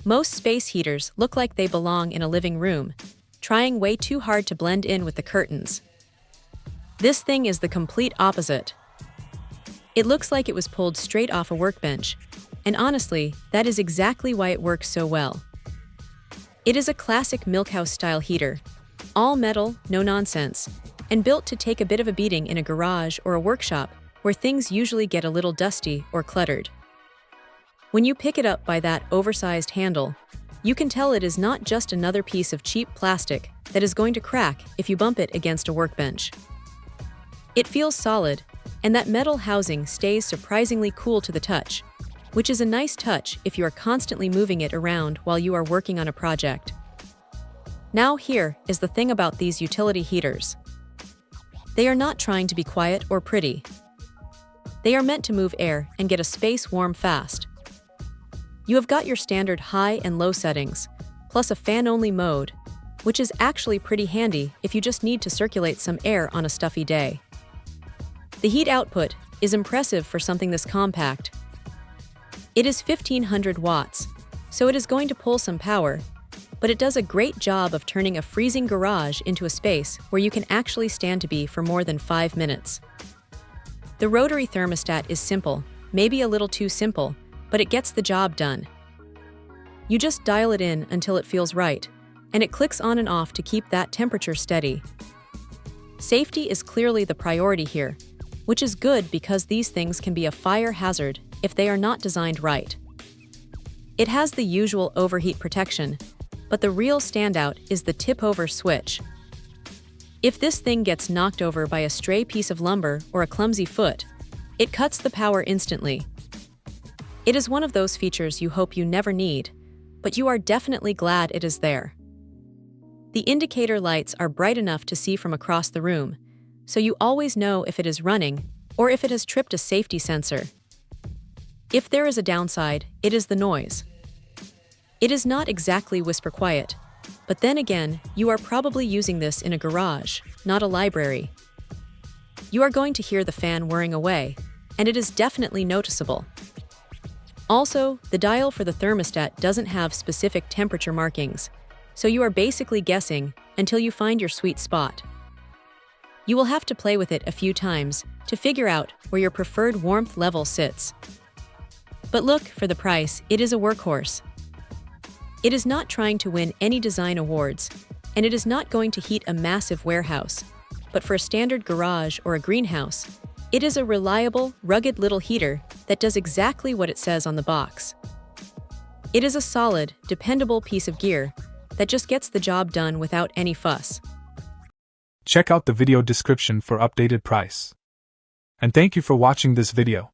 Most space heaters look like they belong in a living room, trying way too hard to blend in with the curtains. This thing is the complete opposite. It looks like it was pulled straight off a workbench, and honestly, that is exactly why it works so well. It is a classic Milkhouse-style heater, all metal, no nonsense, and built to take a bit of a beating in a garage or a workshop where things usually get a little dusty or cluttered. When you pick it up by that oversized handle, you can tell it is not just another piece of cheap plastic that is going to crack if you bump it against a workbench. It feels solid, and that metal housing stays surprisingly cool to the touch, which is a nice touch if you are constantly moving it around while you are working on a project. Now here is the thing about these utility heaters. They are not trying to be quiet or pretty. They are meant to move air and get a space warm fast. You have got your standard high and low settings, plus a fan-only mode, which is actually pretty handy if you just need to circulate some air on a stuffy day. The heat output is impressive for something this compact. It is 1500 watts, so it is going to pull some power, but it does a great job of turning a freezing garage into a space where you can actually stand to be for more than 5 minutes. The rotary thermostat is simple, maybe a little too simple, but it gets the job done. You just dial it in until it feels right, and it clicks on and off to keep that temperature steady. Safety is clearly the priority here, which is good because these things can be a fire hazard if they are not designed right. It has the usual overheat protection, but the real standout is the tip-over switch. If this thing gets knocked over by a stray piece of lumber or a clumsy foot, it cuts the power instantly. It is one of those features you hope you never need, but you are definitely glad it is there. The indicator lights are bright enough to see from across the room, so you always know if it is running or if it has tripped a safety sensor. If there is a downside, it is the noise. It is not exactly whisper quiet, but then again, you are probably using this in a garage, not a library. You are going to hear the fan whirring away, and it is definitely noticeable. Also, the dial for the thermostat doesn't have specific temperature markings, so you are basically guessing until you find your sweet spot. You will have to play with it a few times to figure out where your preferred warmth level sits. But look, for the price, it is a workhorse. It is not trying to win any design awards, and it is not going to heat a massive warehouse, but for a standard garage or a greenhouse, it is a reliable, rugged little heater that does exactly what it says on the box. It is a solid, dependable piece of gear that just gets the job done without any fuss. Check out the video description for updated price. And thank you for watching this video.